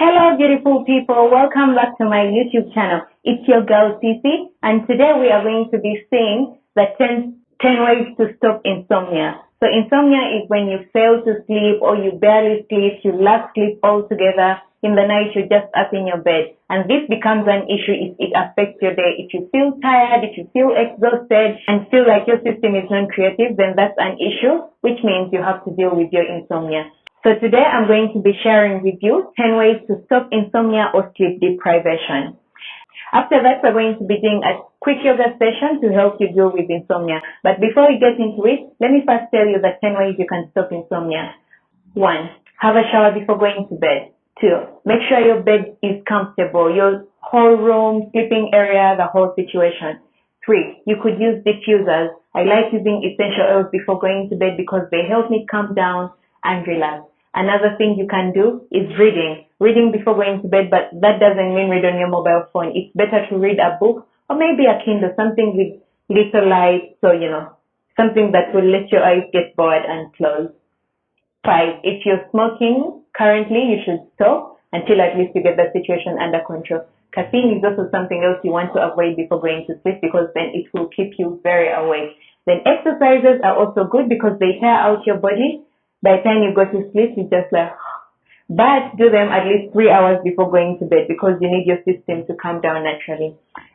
Hello, beautiful people. Welcome back to my YouTube channel. It's your girl, Cici, and today we are going to be seeing the 10 ways to stop insomnia. So insomnia is when you fail to sleep or you barely sleep, you lack sleep altogether. In the night, you're just up in your bed. And this becomes an issue if it affects your day. If you feel tired, if you feel exhausted and feel like your system is non-creative, then that's an issue, which means you have to deal with your insomnia. So today I'm going to be sharing with you 10 ways to stop insomnia or sleep deprivation. After that, we're going to be doing a quick yoga session to help you deal with insomnia. But before we get into it, let me first tell you the 10 ways you can stop insomnia. 1. Have a shower before going to bed. 2. Make sure your bed is comfortable, your whole room, sleeping area, the whole situation. 3. You could use diffusers. I like using essential oils before going to bed because they help me calm down and relax. Another thing you can do is reading. Reading before going to bed, but that doesn't mean read on your mobile phone. It's better to read a book or maybe a Kindle, something with little light, so something that will let your eyes get bored and close. 5. If you're smoking currently, you should stop until at least you get the situation under control. Caffeine is also something else you want to avoid before going to sleep because then it will keep you very awake. Then exercises are also good because they tire out your body. By the time you go to sleep, you just but do them at least 3 hours before going to bed because you need your system to calm down naturally.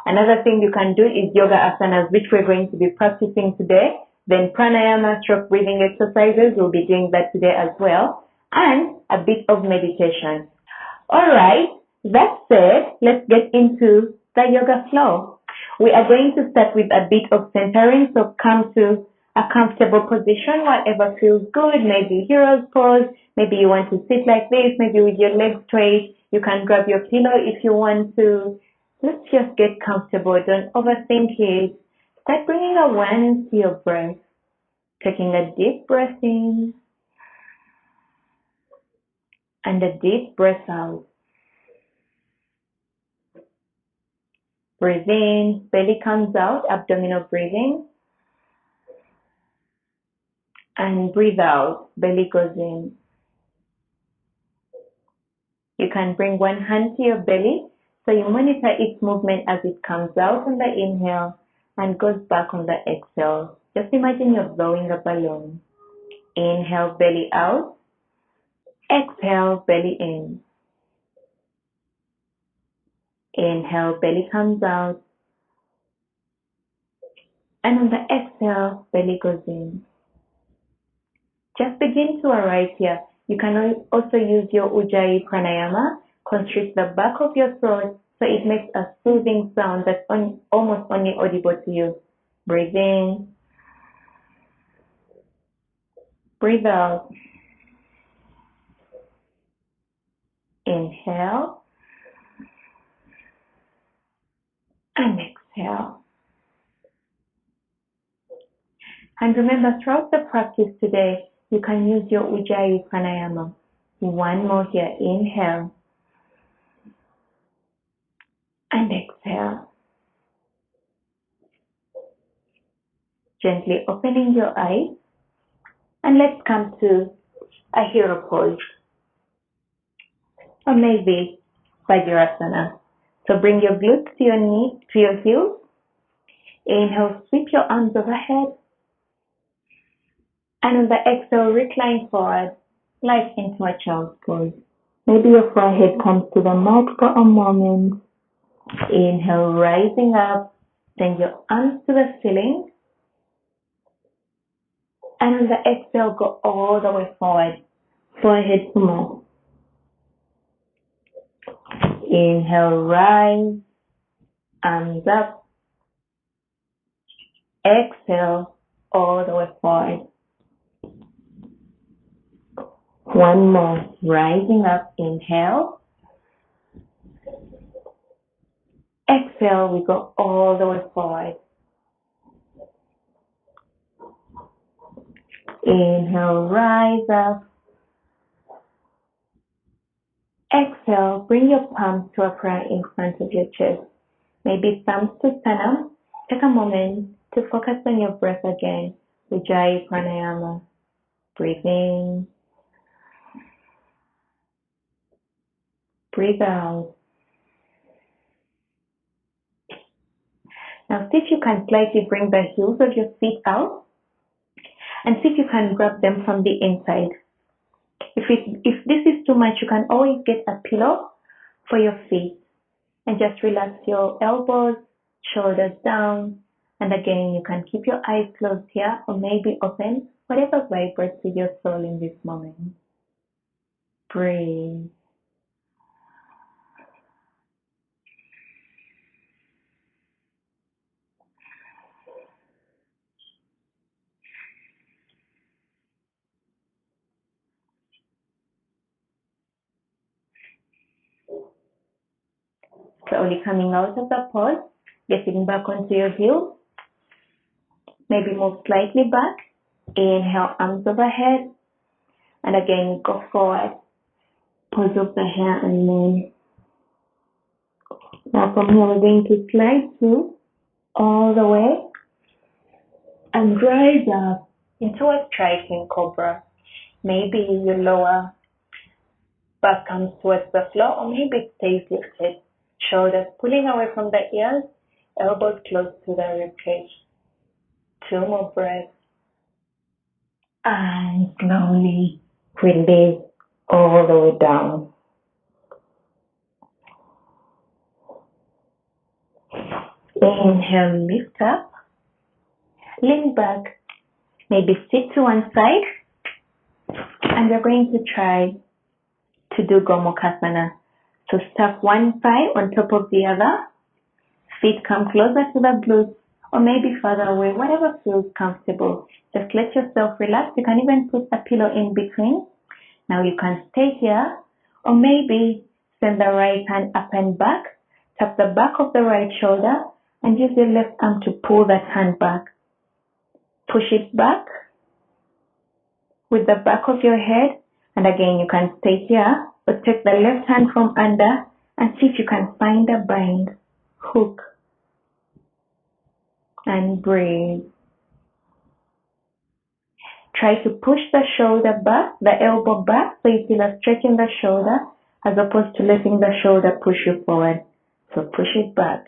Another thing you can do is yoga asanas, which we're going to be practicing today. Then pranayama, stroke breathing exercises, we'll be doing that today as well. And a bit of meditation. All right, that said, let's get into the yoga flow. We are going to start with a bit of centering, so come to a comfortable position, whatever feels good, maybe hero's pose, maybe you want to sit like this, maybe with your legs straight, you can grab your pillow if you want to. Let's just get comfortable, don't overthink it. Start bringing awareness to your breath, taking a deep breath in and a deep breath out. Breathe in, belly comes out, abdominal breathing. And breathe out, belly goes in. You can bring one hand to your belly so you monitor its movement as it comes out on the inhale and goes back on the exhale. Just imagine you're blowing a balloon. Inhale, belly out. Exhale, belly in. Inhale, belly comes out. And on the exhale, belly goes in. Just begin to arrive here. You can also use your Ujjayi pranayama. Constrict the back of your throat so it makes a soothing sound that's almost only audible to you. Breathe in. Breathe out. Inhale. And exhale. And remember, throughout the practice today, you can use your Ujjayi pranayama. One more here. Inhale. And exhale. Gently opening your eyes. And let's come to a hero pose. Or maybe Vajrasana. So bring your glutes to your knees, to your heels. Inhale, sweep your arms overhead. And on the exhale, recline forward, like into a child's pose. Maybe your forehead comes to the mat for a moment. Inhale, rising up. Send your arms to the ceiling. And on the exhale, go all the way forward. Forehead to mat. Inhale, rise. Arms up. Exhale, all the way forward. One more. Rising up. Inhale. Exhale, we go all the way forward. Inhale, rise up. Exhale, bring your palms to a prayer in front of your chest. Maybe thumbs to sternum. Take a moment to focus on your breath again. Ujjayi pranayama. Breathe in. Breathe out. Now see if you can slightly bring the heels of your feet out and see if you can grab them from the inside. If this is too much, you can always get a pillow for your feet and just relax your elbows, shoulders down. And again, you can keep your eyes closed here or maybe open, whatever vibrates with your soul in this moment. Breathe. Slowly coming out of the pause, getting back onto your heels. Maybe move slightly back. Inhale, arms overhead. And again, go forward. Pause up the hair and then. Now from here, we're going to slide through all the way and rise up into a striking cobra. Maybe your lower back comes towards the floor or maybe it stays lifted. Shoulders pulling away from the ears, elbows close to the ribcage. 2 more breaths. And slowly release all the way down. Inhale, lift up. Lean back. Maybe sit to one side. And we're going to try to do Gomukhasana. So stack one thigh on top of the other. Feet come closer to the glutes or maybe further away, whatever feels comfortable. Just let yourself relax. You can even put a pillow in between. Now you can stay here or maybe send the right hand up and back. Tap the back of the right shoulder and use your left arm to pull that hand back. Push it back with the back of your head. And again, you can stay here or take the left hand from under and see if you can find a bind. Hook. And breathe. Try to push the shoulder back, the elbow back, so you feel a stretch in the shoulder as opposed to letting the shoulder push you forward. So push it back.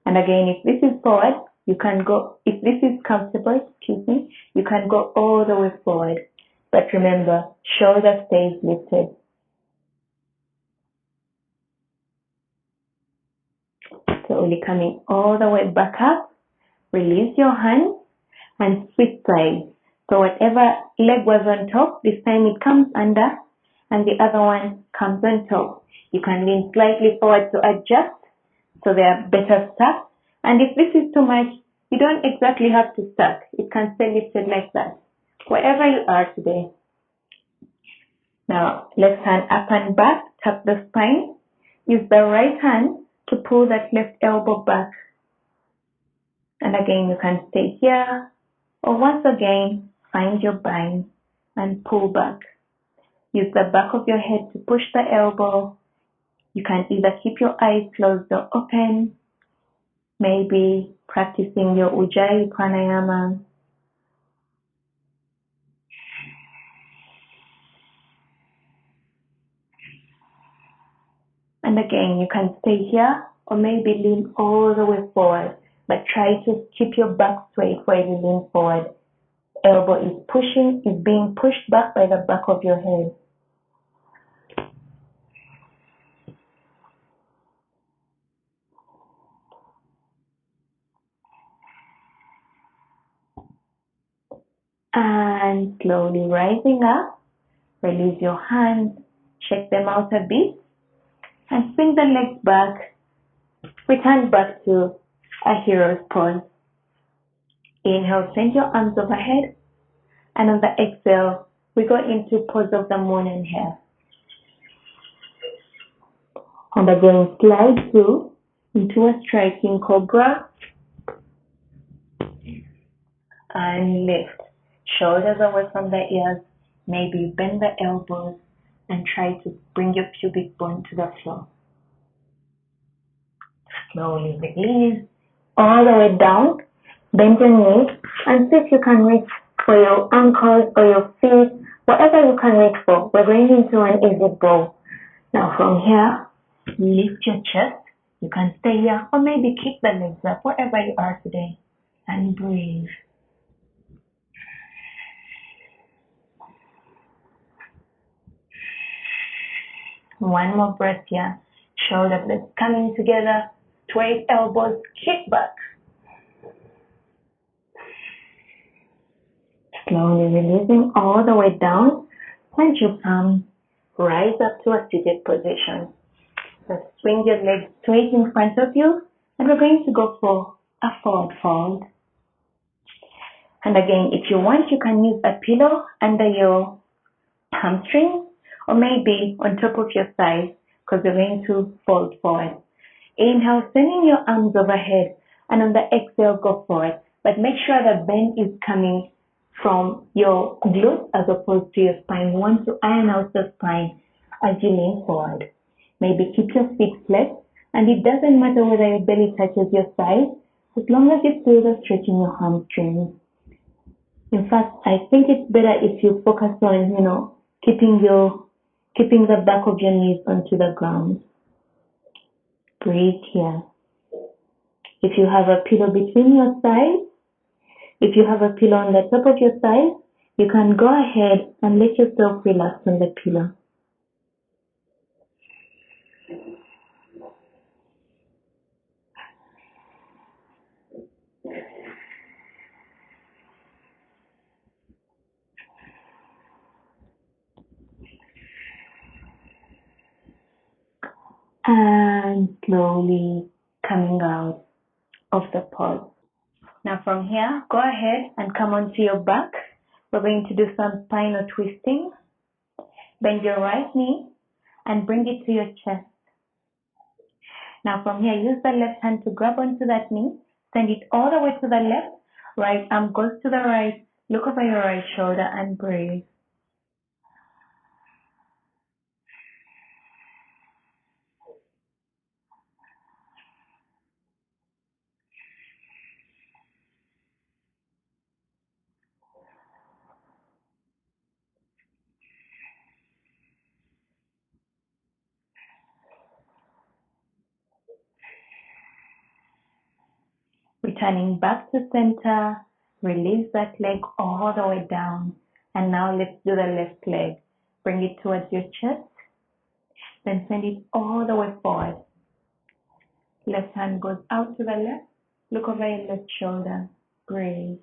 And again, if this is forward, you can go, if this is comfortable, you can go all the way forward. But remember, shoulder stays lifted. Slowly coming all the way back up. Release your hands and switch sides. So whatever leg was on top, this time it comes under and the other one comes on top. You can lean slightly forward to adjust so they are better stuck. And if this is too much, you don't exactly have to stack. It can stay lifted like that, wherever you are today. Now, left hand up and back, tap the spine. Use the right hand to pull that left elbow back. And again, you can stay here. Or once again, find your bind and pull back. Use the back of your head to push the elbow. You can either keep your eyes closed or open. Maybe practicing your Ujjayi pranayama. And again, you can stay here or maybe lean all the way forward. But try to keep your back straight while you lean forward. Elbow is being pushed back by the back of your head. And slowly rising up, release your hands, shake them out a bit, and swing the legs back. Return back to a hero's pose. Inhale, send your arms overhead, and on the exhale, we go into pose of the moon and hair. And again, slide through into a striking cobra, and lift. Shoulders away from the ears. Maybe bend the elbows and try to bring your pubic bone to the floor. Slowly release all the way down. Bend your knees and see if you can reach for your ankles or your feet, whatever you can reach for. We're going into an easy bow. Now from here, lift your chest. You can stay here or maybe keep the legs up wherever you are today and breathe. One more breath here. Shoulder blades coming together. Straight elbows, kick back. Slowly releasing all the way down. Plant your palms. Rise up to a seated position. So swing your legs straight in front of you. And we're going to go for a forward fold. And again, if you want, you can use a pillow under your hamstring or maybe on top of your thighs because you're going to fold forward. Inhale, sending your arms overhead, and on the exhale, go forward. But make sure the bend is coming from your glutes as opposed to your spine. You want to iron out the spine as you lean forward. Maybe keep your feet flat, and it doesn't matter whether your belly touches your thighs, as long as you feel the stretch in your hamstrings. In fact, I think it's better if you focus on, keeping the back of your knees onto the ground. Breathe here. If you have a pillow between your thighs, if you have a pillow on the top of your thighs, you can go ahead and let yourself relax on the pillow. And slowly coming out of the pose. Now from here, go ahead and come onto your back. We're going to do some spinal twisting. Bend your right knee and bring it to your chest. Now from here, use the left hand to grab onto that knee. Send it all the way to the left. Right arm goes to the right. Look over your right shoulder and breathe. Returning back to center, release that leg all the way down. And now let's do the left leg. Bring it towards your chest, then send it all the way forward. Left hand goes out to the left. Look over your left shoulder. Breathe.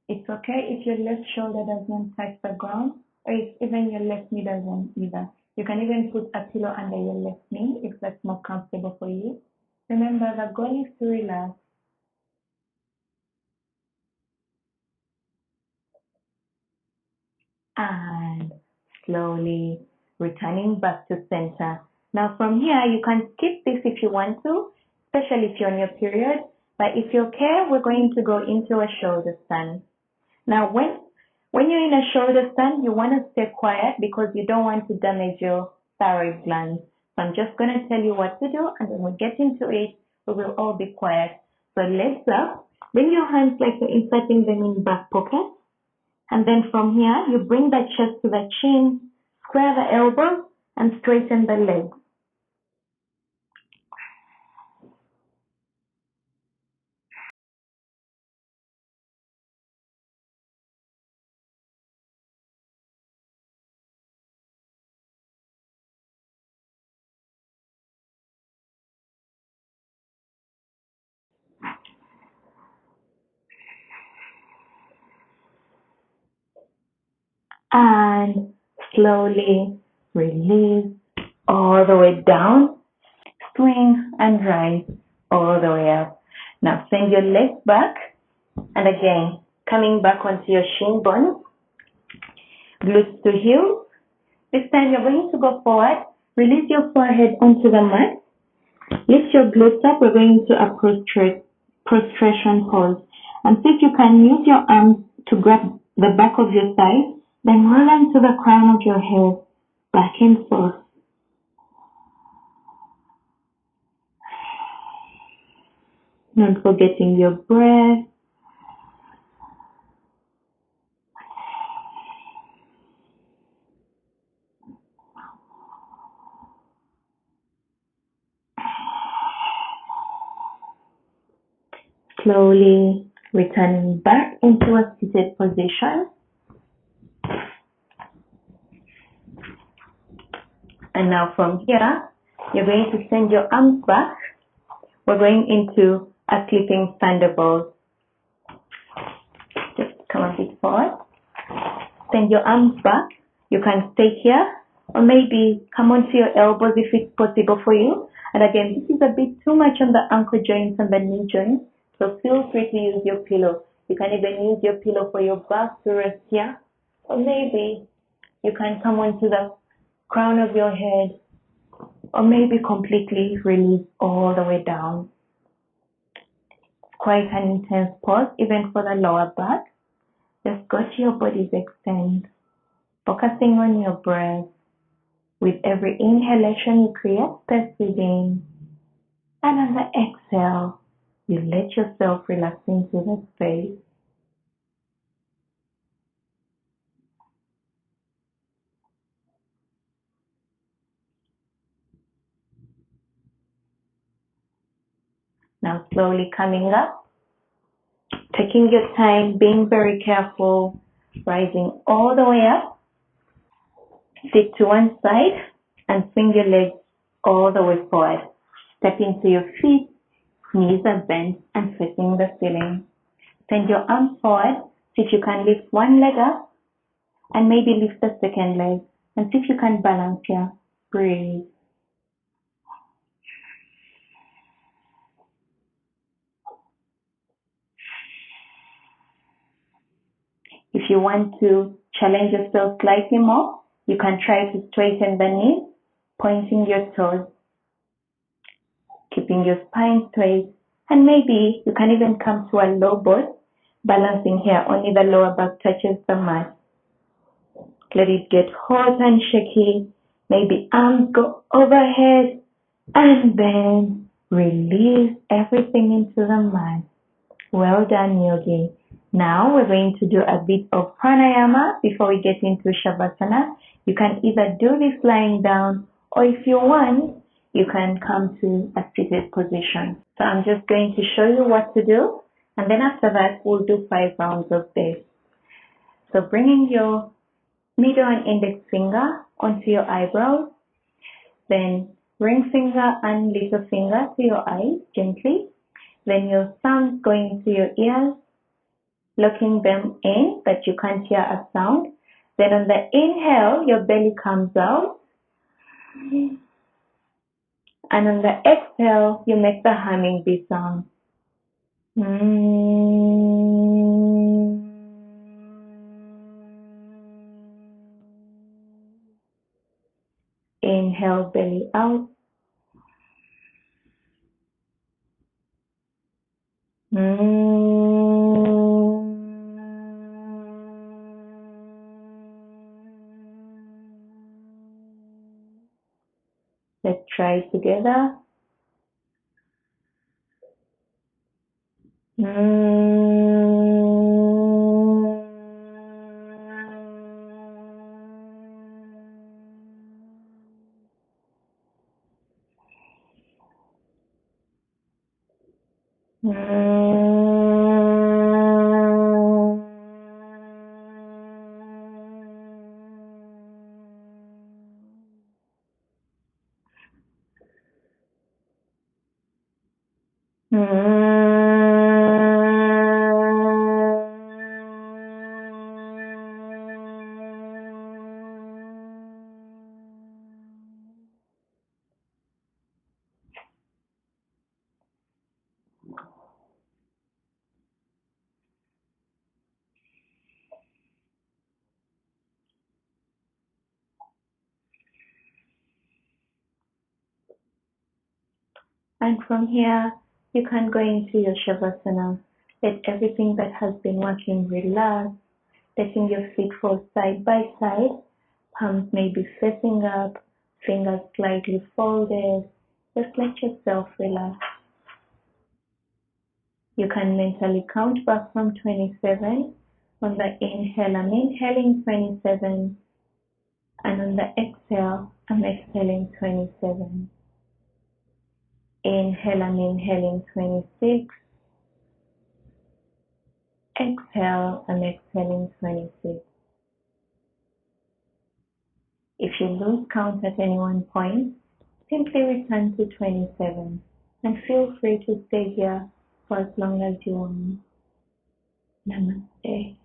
It's okay if your left shoulder doesn't touch the ground, or if even your left knee doesn't either. You can even put a pillow under your left knee if that's more comfortable for you. Remember, the goal is to relax. And slowly returning back to center. Now from here, you can skip this if you want to, especially if you're on your period. But if you're okay, we're going to go into a shoulder stand. Now when you're in a shoulder stand, you want to stay quiet because you don't want to damage your thyroid glands. So I'm just going to tell you what to do, and when we get into it, we will all be quiet. So legs up, bring your hands like you're inserting them in back pockets. And then from here, you bring the chest to the chin, square the elbows, and straighten the legs. And slowly release all the way down, swing and rise all the way up. Now send your legs back, and again, coming back onto your shin bones, glutes to heels. This time you're going to go forward, release your forehead onto the mat, lift your glutes up. We're going to a prostration pose. And see if you can use your arms to grab the back of your thigh, then roll them to the crown of your head, back and forth. Not forgetting your breath. slowly returning back into a seated position. And now from here, you're going to send your arms back. We're going into a sleeping thunderbolt. Just come a bit forward. Send your arms back. You can stay here or maybe come onto your elbows if it's possible for you. And again, this is a bit too much on the ankle joints and the knee joints. So feel free to use your pillow. You can even use your pillow for your back to rest here. Or maybe you can come onto the crown of your head, or maybe completely release all the way down. Quite an intense pause, even for the lower back. Just go to your body's extent, focusing on your breath. With every inhalation, you create space within, and on the exhale, you let yourself relax into the space. Now slowly coming up, taking your time, being very careful, rising all the way up. Sit to one side and swing your legs all the way forward. Step into your feet, knees are bent and facing the ceiling. Send your arms forward. See if you can lift one leg up and maybe lift the second leg and see if you can balance here. Breathe. If you want to challenge yourself slightly more, you can try to straighten the knees, pointing your toes, keeping your spine straight, and maybe you can even come to a low boat, balancing here, only the lower back touches the mat. Let it get hot and shaky. Maybe arms go overhead and then release everything into the mat. Well done, yogi. Now we're going to do a bit of pranayama before we get into shavasana. You can either do this lying down, or if you want, you can come to a seated position. So I'm just going to show you what to do, and then after that, we'll do 5 rounds of this. So bringing your middle and index finger onto your eyebrows, then ring finger and little finger to your eyes gently, then your thumbs going to your ears, locking them in that you can't hear a sound. Then on the inhale, your belly comes out, and on the exhale, you make the humming bee sound. Inhale, belly out. Let's try together. And from here, you can go into your shavasana. Let everything that has been working relax, letting your feet fall side by side, palms maybe facing up, fingers slightly folded. Just let yourself relax. You can mentally count back from 27. On the inhale, I'm inhaling 27. And on the exhale, I'm exhaling 27. Inhale, I'm inhaling 26. Exhale and exhaling 26. If you lose count at any one point, simply return to 27 and feel free to stay here for as long as you want. Namaste.